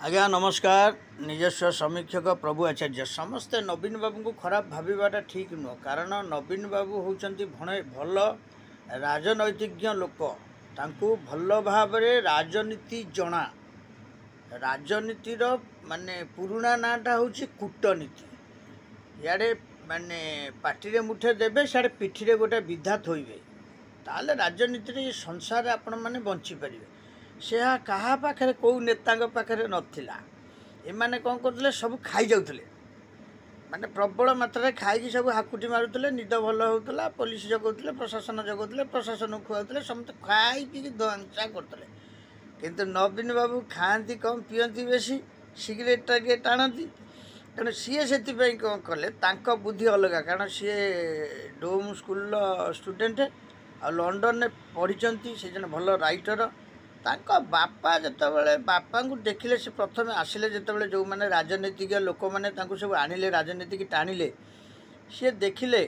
आज्ञा नमस्कार। निजस्व समीक्षक प्रभु आचार्य समस्ते नवीन बाबू को खराब भावटा ठीक नुह। कारण नवीन बाबू होउचंती भल राजनैतिज्ञ लोक, तांको भल भाव राजनीति जना। राजनीतिर माने पुराणा नाटा हूँ कूटनीति। इे माने पार्टी मुठे देवे साड़े पिठी गोटे विधा थोइबे, ताले राजनीति संसार आपण मैंने बंचीपर। से क्या पाखे कौ नेता पाखे नाला। एमाने कौन करते सब खाई जाऊे, माने प्रबल मात्रा खाई सब हाकुटी मारुले, निद भल होता, पुलिस जगौले, प्रशासन जगौले, प्रशासन खुआते, समस्त खाई पी ध्वंसा करते। किंतु नवीन बाबू खाती कम पीती बेसी, सिगरेट टे टाणती। तेणु सी से कौन कले बुद्धि अलग। कारण सी डोम स्कूल स्टूडेंट आ लंडन में पढ़ी, से जन भल राइटर। तांका बापा जितेबाला बापा को देखिले, से प्रथम आसिले जितेबाला जो मैंने राजनीतिज्ञ लोक मैंने सब आनिले राजनीति की टाणिले, सी देखिले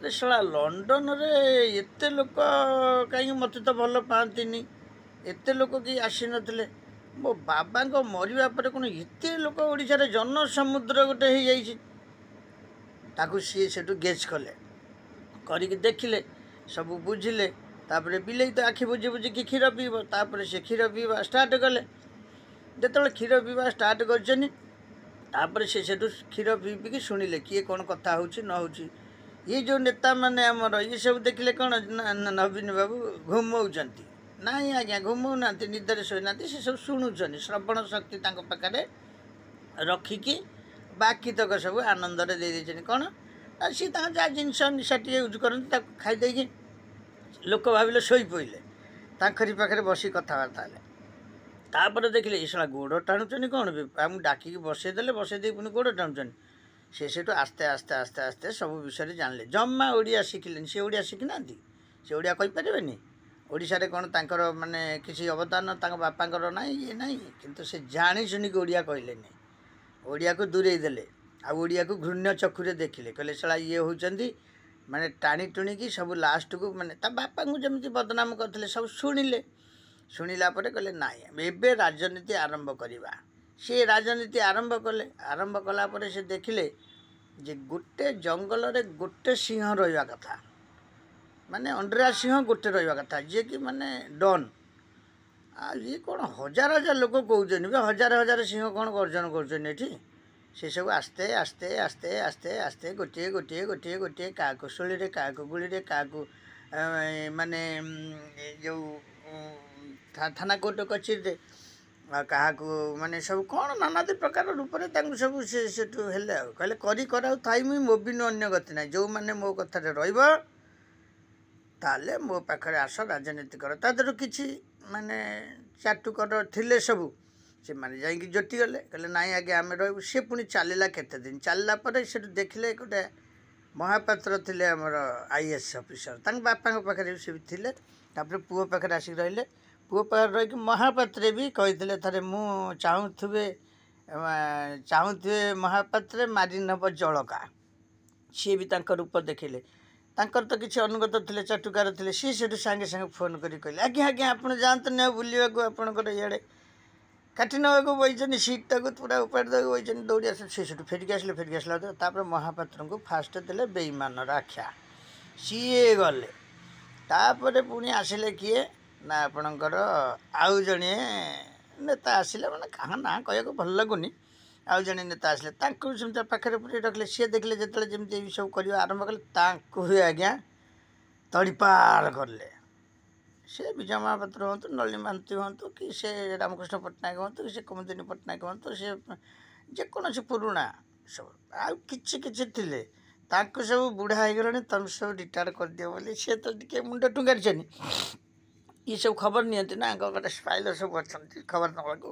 साला लंडन रे एते लोक कहीं मत तो भल पाती, एते लोक कहीं आसी नथिले। मो बाबा को मरिबा पर कौन एते लोक ओडिशा रे जन समुद्र गोटे हो जाइए। ताकू सी से गेज कले, करिक देखिले, सब बुझिले। तापर बिले तो आखि बुझी बुझी कि क्षीर पीब, तापर से क्षीर पीवा स्टार्ट कले। जो क्षीर पीवा स्टार्ट कर से क्षीर पी पी शुणिले किए कौन कथा हो ये जो नेता मैंने आमर ये सब देखिले कौन नवीन बाबू घुमाऊँच ना। आज्ञा घुमाऊ ना, निदरे शोना, से सब शुणुन श्रवण शक्ति पाखे रखिकी बाकी तक सब आनंद दे कौन सी जहाँ जिनस निशा टी यूज करते खाईदे लोक भाविले शोई पड़े, ताखरी पाखे बसी कथबार्ता है। तापर देखिले ये साला गोड़ टाणुचनी कौन आम डाकिकी बसईदे बसईदे पुणी गोड़ टाणुचनी। से आस्ते आस्ते आस्ते आस्ते सब विषय जानले। जम्मा ओडिया शिखिले, सी ओडिया शिखि ना, से ओडिया कहीपरेनि। ओडिशा रे कौन तांकर माने किसी अवदान बापांकर ना ये ना, किंतु से जानी शुनिक ओडिया कहलेनि। ओडिया को दूरे देले, आ ओडिया को घृण्य चक्षुरे देखिले, कहले साला ये होउचंदी माने टाणी टुणिकी सब लास्ट को माने ता बापा को जमी बदनाम करते सब शुणिले। शुणिला कहले ना एबे राजनीति आरंभ करवा। सी राजनीति आरंभ कले। आरंभ कलापर से देखिले जे गोटे जंगल रे गोटे सिंह रहा कथा, माने अंडरा सिंह गोटे रहा कथा, जी कि माने डन। आ ये कौन हजार हजार लोक कहते हजार हजार सिंह कौन गर्जन कर। से सब आस्ते आस्ते आस्ते आस्ते आस्ते गोटे गोटे गोटे गोटे क्या कुशुली क्या गुड़ी क्या माने जो थाना कोर्ट कचेरी क्या माने सब कौन नानादी प्रकार रूप से सब से कहले करी कराऊ थाई मुई मोबिन अन्य गति ना। जो मैंने मो कथा ताले मो पाखे आस राजनीति कर। तादर किसी माने चाटुकर थिले सबू से मैंने जाकि जोटिगले, कहले नाई आगे आम रू। सी पुणी चलला केते दिन चलला से देखिले गोटे महापात्र थे आमर आईएएस ऑफिसर, बापा पाखे से थे। पुओ पाखे आसिक रही, पुओ पाखे रही महापात्रे भी कही थे मु चाहूे महापात्रे मारी नब जलका। सी भी रूप देखिले, तांकर तो किसी अनुगत थे चाटुकार थे। सी से सागे सागे फोन कर कहले आज्ञा आज्ञा आप जातु ना बुलवाक आपंकर इे काटी नवाक बही सीटा को पूरा उपाड़ देवाक बही दौड़ी आस। सी फेरिक आसला तापर महापात्र को फास्ट देले बेईमान आख्या। सीए गले तापर पुणी आसिले किए ना आपणकर आउ जड़े नेता आसिले, मैंने कहाँ ना कहक भल लगुनि। आउ जड़े नेता आसिले सेमती पाखे पूरी रखिले। सी देखिले जो जमी सब कर आरंभ कले आज्ञा तड़ीपार कले। से विजय महापात्र हूँ, नलिनी महांती हूँ, कि से रामकृष्ण पट्टनायक हूँ, कि से कुमुदिनी पट्टनायक हूँ, से जेकोसी पुराणा सब आ कि थे सब बुढ़ा हो गले। तुम सब रिटायर कर दियो बोली सी तो टे मुंड टुंगारी ये सब खबर नियंती ना गोटे स्पाइलर सब अच्छा खबर नवाक।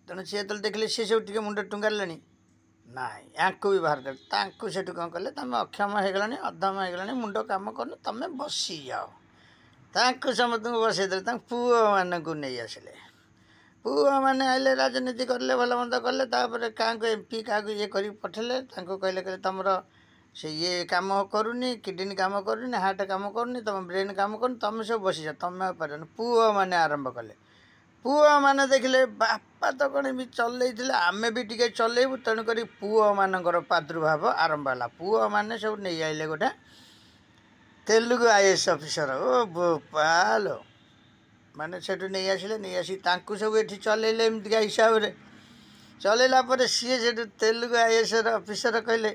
तेणु सी जो देखिले सी सब टे मुंड टुंगारे ना या भी बाहर कर से कौन कले तुम अक्षम हो गला अधम हो गला मुंड कम कर तुम बसी जाओ। समस्त को बसईदे पुओ मान को नहीं आसिले। पुओ मैंने आइले राजनीति कले भल मंद कले। क्या एमपी क्या ये कर पठेले कहले तुम से ये कम करूनी, किडनी कम करूनी, हार्ट कम करूनी, तुम ब्रेन कम कर तुम सब बसी जाओ तुम पार। पुओ मैंने आरंभ कले। ପୁଅମାନେ ଦେଖିଲେ ବାପା ତ କ'ଣ ବି ଚଲେଇଥିଲେ, ଆମେ ବି ଟିକେ ଚଲେଇବୁ, ତେଣୁକରି ପୁଅମାନଙ୍କର ପ୍ରାଦୁର୍ଭାବ ଆରମ୍ଭ ହେଲା। ପୁଅମାନେ ସବୁ ନେଇ ଆଇଲେ ଗୋଟେ ତେଲୁଗୁ IAS ଅଫିସର। ଓ ବୋପାଲୋ, ମାନେ ସେଠୁ ନେଇ ଆସିଲେ, ନେଇ ଆସି ତାଙ୍କୁ ସବୁ ଏଠି ଚଲେଇଲେ ଏମିତିକା ହିସାବରେ। ଚଲେଇଲା ପରେ ସିଏ ସେଠୁ ତେଲୁଗୁ IAS ଅଫିସର କହିଲେ,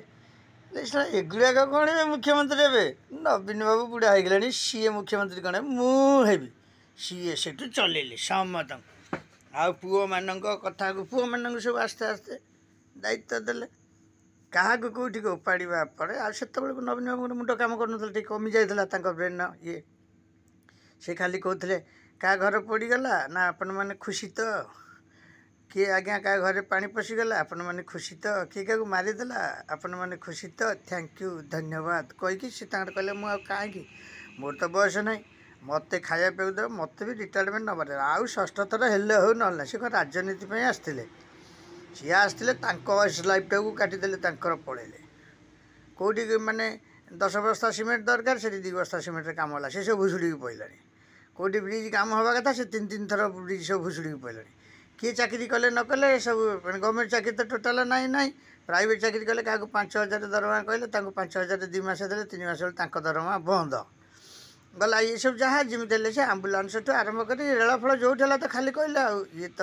ଏଗୁଡ଼ାକ କ'ଣ ହେବେ ମୁଖ୍ୟମନ୍ତ୍ରୀ ହେବେ? ନବୀନ ବାବୁ ବୁଢ଼ା ହେଇଗଲାଣି, ସିଏ ମୁଖ୍ୟମନ୍ତ୍ରୀ କ'ଣ ମୁଁ ହେବି? ସିଏ ସେଠୁ ଚଲେଇଲେ ସମସ୍ତଙ୍କୁ। ଆଉ ପୁଅମାନଙ୍କ କଥାକୁ ପୁଅମାନଙ୍କୁ ସବୁ ଆସ୍ତେ ଆସ୍ତେ ଦାୟିତ୍ୱ ଦେଲେ। କାହାକୁ କେଉଁଠିକୁ ଉପାଡ଼ିବା ପରେ ଆଉ ସେତେବେଳକୁ ନବୀନ ବାବୁଙ୍କର ମୁଣ୍ଡ କାମ କରୁନଥିଲା, ଟିକେ କମିଯାଇଥିଲା ତାଙ୍କ ବ୍ରେନ୍ର ଇଏ। ସେ ଖାଲି କହୁଥିଲେ କାହା ଘର ପୋଡ଼ିଗଲା ନା ଆପଣମାନେ ଖୁସି ତ? କିଏ ଆଜ୍ଞା କାହା ଘରେ ପାଣି ପଶିଗଲା ଆପଣମାନେ ଖୁସି ତ? କିଏ କାହାକୁ ମାରିଦେଲା ଆପଣମାନେ ଖୁସି ତ? ଥ୍ୟାଙ୍କ ୟୁ, ଧନ୍ୟବାଦ କହିକି ସେ ତାଙ୍କର କହିଲେ ମୁଁ ଆଉ କାହିଁକି, ମୋର ତ ବୟସ ନାହିଁ, ମୋତେ ଖାଇବା ପିଇବାକୁ ଦେବ, ମୋତେ ବି ରିଟାୟାରମେଣ୍ଟ ନେବାର ଆଉ ଷଷ୍ଠ ଥର ହେଲେ ହଉ ନହେଲେ ନାହିଁ। ସେ କ'ଣ ରାଜନୀତି ପାଇଁ ଆସିଥିଲେ? ସିଏ ଆସିଥିଲେ ତାଙ୍କ ଲାଇଫ୍ଟାକୁ କାଟିଦେଲେ, ତାଙ୍କର ପଳେଇଲେ। କେଉଁଠି ମାନେ 10 ବସ୍ତା ସିମେଣ୍ଟ ଦରକାର, ସେଠି 2 ବସ୍ତା ସିମେଣ୍ଟରେ କାମ ହେଲା, ସେ ସବୁ ଭୁଷୁଡ଼ିକି ପଡ଼ିଲାଣି। କେଉଁଠି ବ୍ରିଜ୍ କାମ ହେବା କଥା, ସେ 3 ଥର ବ୍ରିଜ୍ ସବୁ ଭୁଷୁଡ଼ିକି ପଡ଼ିଲାଣି। କିଏ ଚାକିରି କଲେ ନ କଲେ ସବୁ ମାନେ ଗଭର୍ଣ୍ଣମେଣ୍ଟ ଚାକିରି ତ ଟୋଟାଲ ନାହିଁ। ପ୍ରାଇଭେଟ୍ ଚାକିରି କଲେ କାହାକୁ 5,000 ଦରମା କହିଲେ, ତାଙ୍କୁ 5,000 2 ମାସ ଦେଲେ, 3 ମାସ ବେଳେ ତାଙ୍କ ଦରମା ବନ୍ଦ ଗଲା। ଏସବୁ ଯାହା ଯେମିତି ହେଲେ ସେ ଆମ୍ବୁଲାନ୍ସଠୁ ଆରମ୍ଭ କରି ରେଳଫଳ ଯେଉଁଠି ହେଲା ତ ଖାଲି କହିଲେ। ଆଉ ଇଏ ତ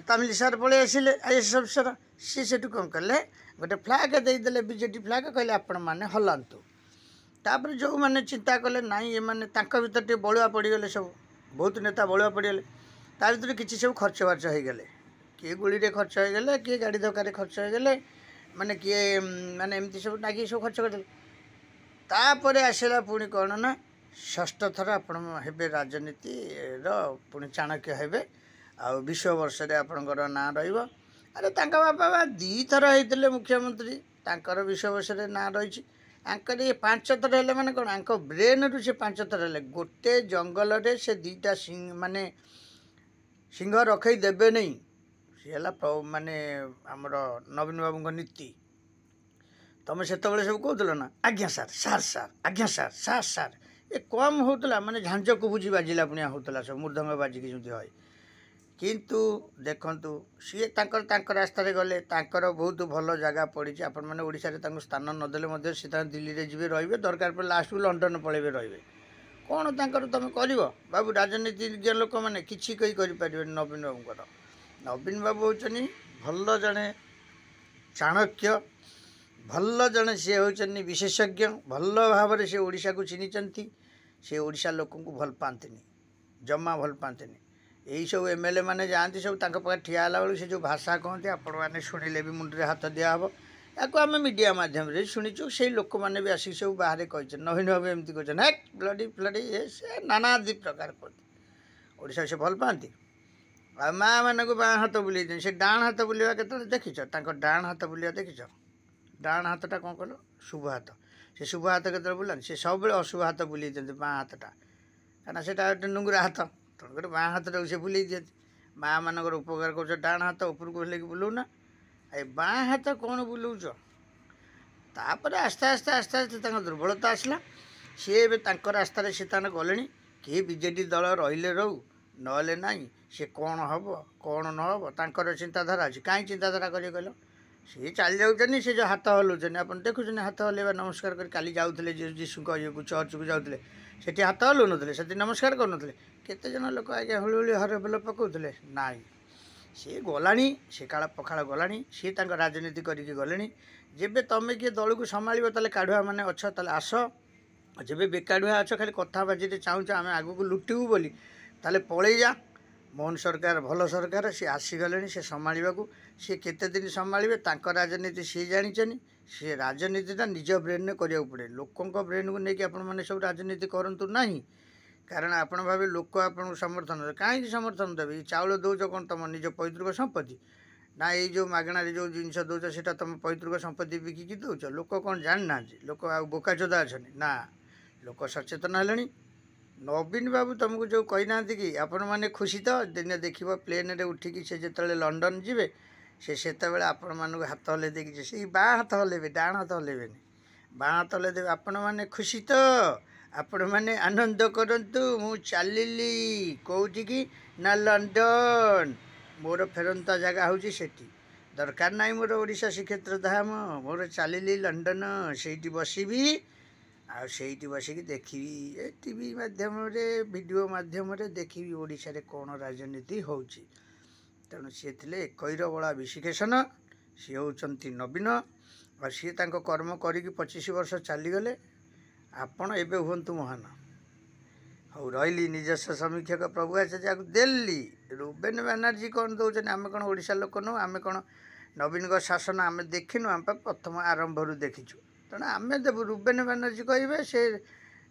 ତାମିଲ ସାର୍ ପଳେଇ ଆସିଲେ IAS ଅଫିସର। ସିଏ ସେଠୁ କ'ଣ କଲେ, ଗୋଟେ ଫ୍ଲାଗ୍ ଦେଇଦେଲେ, ବିଜେଡ଼ି ଫ୍ଲାଗ୍, କହିଲେ ଆପଣମାନେ ହଲାନ୍ତୁ। ତାପରେ ଯେଉଁମାନେ ଚିନ୍ତା କଲେ ନାଇଁ ଏମାନେ ତାଙ୍କ ଭିତରେ ଟିକେ ବଳୁଆ ପଡ଼ିଗଲେ, ସବୁ ବହୁତ ନେତା ବଳୁଆ ପଡ଼ିଗଲେ। ତା ଭିତରେ କିଛି ସବୁ ଖର୍ଚ୍ଚ ବାର୍ଚ୍ଚ ହେଇଗଲେ, କିଏ ଗୁଳିରେ ଖର୍ଚ୍ଚ ହେଇଗଲେ, କିଏ ଗାଡ଼ି ଧକ୍କାରେ ଖର୍ଚ୍ଚ ହେଇଗଲେ, ମାନେ କିଏ ମାନେ ଏମିତି ସବୁ ନାଗିକି ସବୁ ଖର୍ଚ୍ଚ କରିଦେଲେ। ତାପରେ ଆସିଲା ପୁଣି କ'ଣ ନା ଷଷ୍ଠ ଥର ଆପଣ ହେବେ ରାଜନୀତିର ପୁଣି ଚାଣକ୍ୟ ହେବେ, ଆଉ 20 ବର୍ଷରେ ଆପଣଙ୍କର ନାଁ ରହିବ। ଆରେ ତାଙ୍କ ବାପା ବା 2 ଥର ହେଇଥିଲେ ମୁଖ୍ୟମନ୍ତ୍ରୀ, ତାଙ୍କର 20 ବର୍ଷରେ ନାଁ ରହିଛି। ଆଙ୍କର ଇଏ 5 ଥର ହେଲେ ମାନେ କ'ଣ, ଆଙ୍କ ବ୍ରେନ୍ରୁ ସେ 5 ଥର ହେଲେ। ଗୋଟେ ଜଙ୍ଗଲରେ ସେ 2ଟା ମାନେ ସିଂହ ରଖେଇ ଦେବେ ନେଇ, ସେ ହେଲା ମାନେ ଆମର ନବୀନ ବାବୁଙ୍କ ନୀତି। ତୁମେ ସେତେବେଳେ ସବୁ କହୁଥିଲ ନା ଆଜ୍ଞା ସାର୍, ସାର୍ ସାର୍, ଆଜ୍ଞା ସାର୍, ସାର୍ ସାର୍, ଏ କମ୍ ହେଉଥିଲା, ମାନେ ଝାଞ୍ଜକୁ ବୁଝି ବାଜିଲା ପୁଣିଆ ହେଉଥିଲା, ସବୁ ମୃଦଙ୍ଗ ବାଜିକି ଯେମିତି হয়। କିନ୍ତୁ ଦେଖନ୍ତୁ ସିଏ ତାଙ୍କ ରାସ୍ତାରେ ଗଲେ, ତାଙ୍କର ବହୁତ ଭଲ ଜାଗା ପଡ଼ିଛି। ଆପଣମାନେ ଓଡ଼ିଶାରେ ତାଙ୍କୁ ସ୍ଥାନ ନଦେଲେ ମଧ୍ୟ ସେ ତାଙ୍କ ଦିଲ୍ଲୀରେ ଯିବେ ରହିବେ, ଦରକାର ପଡ଼ିଲେ ଲାଷ୍ଟକୁ ଲଣ୍ଡନ ପଳାଇବେ ରହିବେ। କ'ଣ ତାଙ୍କର ତୁମେ କରିବ? ବାବୁ ରାଜନୀତିଜ୍ଞ ଲୋକମାନେ କିଛି କେହି କରିପାରିବେନି ନବୀନ ବାବୁଙ୍କର। ନବୀନ ବାବୁ ହେଉଛନ୍ତି ଭଲ ଜଣେ ଚାଣକ୍ୟ, ଭଲ ଜଣେ ସିଏ ହେଉଛନ୍ତି ବିଶେଷଜ୍ଞ, ଭଲ ଭାବରେ ସେ ଓଡ଼ିଶାକୁ ଚିହ୍ନିଛନ୍ତି। ସେ ଓଡ଼ିଶା ଲୋକଙ୍କୁ ଭଲ ପାଆନ୍ତିନି, ଜମା ଭଲ ପାଆନ୍ତିନି। ଏଇସବୁ MLA ମାନେ ଯାଆନ୍ତି ସବୁ ତାଙ୍କ ପାଖରେ ଠିଆ ହେଲା ବେଳକୁ ସେ ଯେଉଁ ଭାଷା କହନ୍ତି ଆପଣମାନେ ଶୁଣିଲେ ବି ମୁଣ୍ଡରେ ହାତ ଦିଆହେବ। ୟାକୁ ଆମେ ମିଡ଼ିଆ ମାଧ୍ୟମରେ ଶୁଣିଛୁ, ସେଇ ଲୋକମାନେ ବି ଆସିକି ସବୁ ବାହାରେ କହିଛନ୍ତି ନବୀନ ବାବୁ ଏମିତି କହିଛନ୍ତି, ହେ ବ୍ଲଡ଼ି ଫ୍ଲଡ଼ି ସେ ନାନାଦି ପ୍ରକାର କୁହନ୍ତି। ଓଡ଼ିଶାକୁ ସେ ଭଲ ପାଆନ୍ତି। ଆଉ ମାଆମାନଙ୍କୁ ବାଁ ହାତ ବୁଲେଇ ଦିଅନ୍ତି। ସେ ଡାହାଣ ହାତ ବୁଲିବା କେତେବେଳେ ଦେଖିଛ? ତାଙ୍କ ଡାହାଣ ହାତ ବୁଲିବା ଦେଖିଛ? ଡାହାଣ ହାତଟା କ'ଣ କଲ, ଶୁଭ ହାତ। ସେ ଶୁଭ ହାତ କେତେବେଳେ ବୁଲାନ୍ତି? ସେ ସବୁବେଳେ ଅଶୁଭ ହାତ ବୁଲେଇ ଦିଅନ୍ତି ବାଁ ହାତଟା, କାହିଁକିନା ସେଇଟା ଗୋଟେ ନୁଙ୍ଗୁରା ହାତ, ତେଣୁକରି ବାଁ ହାତଟାକୁ ସେ ବୁଲେଇ ଦିଅନ୍ତି। ମାଆମାନଙ୍କର ଉପକାର କରୁଛ, ଡାହାଣ ହାତ ଉପରକୁ ହେଲେକି ବୁଲଉନା, ଏ ବାଁ ହାତ କ'ଣ ବୁଲଉଛ? ତାପରେ ଆସ୍ତେ ଆସ୍ତେ ତାଙ୍କ ଦୁର୍ବଳତା ଆସିଲା। ସିଏ ଏବେ ତାଙ୍କ ରାସ୍ତାରେ ସେ ତାଙ୍କର ଗଲେଣି। କିଏ ବିଜେଡ଼ି ଦଳ ରହିଲେ ରହୁ, ନହେଲେ ନାହିଁ, ସେ କ'ଣ ହେବ କ'ଣ ନ ହେବ ତାଙ୍କର ଚିନ୍ତାଧାରା ଅଛି। କାହିଁ ଚିନ୍ତାଧାରା କରିବେ କହିଲ? ସିଏ ଚାଲି ଯାଉଛନ୍ତି, ସେ ଯେଉଁ ହାତ ହଲାଉଛନ୍ତି ଆପଣ ଦେଖୁଛନ୍ତି, ହାତ ହଲେଇବା ନମସ୍କାର କରି। କାଲି ଯାଉଥିଲେ ଯୀଶୁଙ୍କ ଇଏକୁ ଚର୍ଚ୍ଚକୁ ଯାଉଥିଲେ, ସେଠି ହାତ ହଲାଉନଥିଲେ, ସେଠି ନମସ୍କାର କରୁନଥିଲେ? କେତେଜଣ ଲୋକ ଆଜ୍ଞା ହୁଳି ହରବେଲ ପକାଉଥିଲେ? ନାଇଁ, ସିଏ ଗଲାଣି, ସେ କାଳ ପଖାଳ ଗଲାଣି, ସିଏ ତାଙ୍କ ରାଜନୀତି କରିକି ଗଲେଣି। ଯେବେ ତୁମେ କିଏ ଦଳକୁ ସମ୍ଭାଳିବ ତାହେଲେ କାଢ଼ୁଆ ମାନେ ଅଛ ତାହେଲେ ଆସ, ଯେବେ ବେକାଢ଼ୁଆ ଅଛ ଖାଲି କଥାବାଜିରେ ଚାହୁଁଛ ଆମେ ଆଗକୁ ଲୁଟିବୁ ବୋଲି, ତାହେଲେ ପଳେଇ ଯା। ମୋହନ ସରକାର ଭଲ ସରକାର, ସିଏ ଆସିଗଲେଣି, ସେ ସମ୍ଭାଳିବାକୁ। ସିଏ କେତେ ଦିନ ସମ୍ଭାଳିବେ? ତାଙ୍କ ରାଜନୀତି ସିଏ ଜାଣିଛନ୍ତି। ସେ ରାଜନୀତିଟା ନିଜ ବ୍ରେନ୍ରେ କରିବାକୁ ପଡ଼େ। ଲୋକଙ୍କ ବ୍ରେନ୍କୁ ନେଇକି ଆପଣମାନେ ସବୁ ରାଜନୀତି କରନ୍ତୁ ନାହିଁ, କାରଣ ଆପଣ ଭାବେ ଲୋକ ଆପଣଙ୍କୁ ସମର୍ଥନ ଦେବେ। କାହିଁକି ସମର୍ଥନ ଦେବେ? ଏଇ ଚାଉଳ ଦେଉଛ କ'ଣ ତୁମ ନିଜ ପୈତୃକ ସମ୍ପତ୍ତି? ନା ଏଇ ଯେଉଁ ମାଗଣାରେ ଯେଉଁ ଜିନିଷ ଦେଉଛ ସେଇଟା ତୁମ ପୈତୃକ ସମ୍ପତ୍ତି ବିକିକି ଦେଉଛ? ଲୋକ କ'ଣ ଜାଣିନାହାନ୍ତି? ଲୋକ ଆଉ ବୋକାଚୋଦା ଅଛନ୍ତି? ନା, ଲୋକ ସଚେତନ ହେଲେଣି। ନବୀନ ବାବୁ ତୁମକୁ ଯେଉଁ କହିନାହାନ୍ତି କି ଆପଣମାନେ ଖୁସି ତ? ଦିନେ ଦେଖିବ ପ୍ଲେନ୍ରେ ଉଠିକି ସେ ଯେତେବେଳେ ଲଣ୍ଡନ ଯିବେ, ସେ ସେତେବେଳେ ଆପଣମାନଙ୍କୁ ହାତ ହଲେଇ ଦେଇକି ଯିବେ। ସେଇ ବାଁ ହାତ ହଲେଇବେ, ଡାହାଣ ହାତ ହଲେଇବେନି, ବାଁ ହାତ ହଲେଇ ଦେବେ। ଆପଣମାନେ ଖୁସି ତ? आपण मैंने आनंद करंतु मु चलिली कौटिकी ना लंडन मोर फेरंता जगह हूँ सेठी दरकार ना मोर ओडिशा श्रीक्षेत्र धाम मोर चलिली लंडन से बसबि आईटी बसिकी देखी टीवी माध्यम वीडियो माध्यम देखी ओडिशा रे कौन राजनीति होउची तेणु सी थे एकईर बड़ा विशिकेशन सी होती नवीन और सी कर्म करी 25 वर्ष चलीगले आपण एबे हुंतु महान हौ रही निजस्व समीक्षक प्रभु आचार्य दिल्ली रुबेन बानर्जी कौन दौरान आम कौन ओडिशा लोक नु आम कौन नवीन शासन आम देखिनु आम प्रथम आरंभ देखीचु तेणु आम देव रुबेन बानर्जी कहे से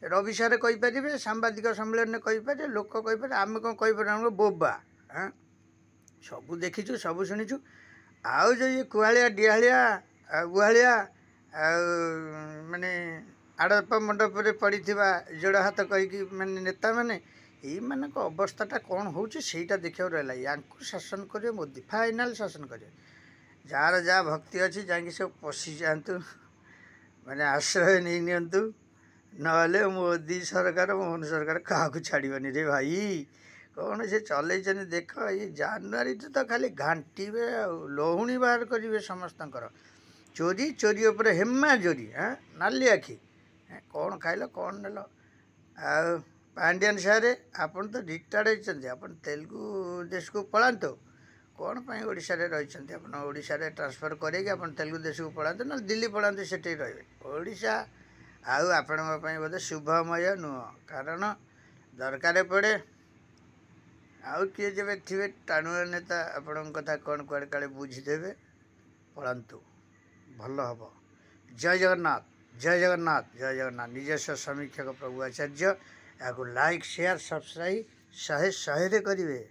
रवि सारे कहींपर सांबादिक सम्मेलन कहींपर लोक कहींपर आम कौन कहींपर बोबा हाँ सबू देखीचु सबू शुणीचु आउ जो ये कुहाड़िया डिहाड़िया गुहाड़िया माने आड़प मंडप पड़ी जोड़ हाथ कहीकि माने नेता मैंने यही अवस्थाटा कौन हो देखा रहा या शासन करे मोदी फाइनाल शासन करे जार जहाँ भक्ति अच्छी जा सब पशि जातु माने आश्रय नहीं नियंतु नहले मोदी सरकार मोहन सरकार क्या छाड़बनी रे भाई कौन से चल देख ये जानुरी तो खाली घांटे लहुणी बाहर करेंगे समस्त चोरी चोरी उपर हेमा चोरी हाँ नाली आखि कौन खाइल कौन नेल आ पांडियन सारे आपन तो रिटायर्ड होती आपन तेलुगु देश को पलांतु कौन पाई ओडिशा रे रही आपन ओडिशा रे ट्रांसफर करेगी आपन तेलुगु देश को पलांतु ना दिल्ली पलांतु सेठी रहे ओडिशा आउ आपण बोधे शुभमय नुह कारण दरकार पड़े आउ किए जब थे टाणुआ नेता आपण कथा कौन कुआड़े काले बुझीदेवे पलांतु भल हम जय जगन्नाथ जय जगन्नाथ जय जगन्नाथ निजस्व समीक्षक प्रभु आचार्य या लाइक शेयर सब्सक्राइब 100 करेंगे।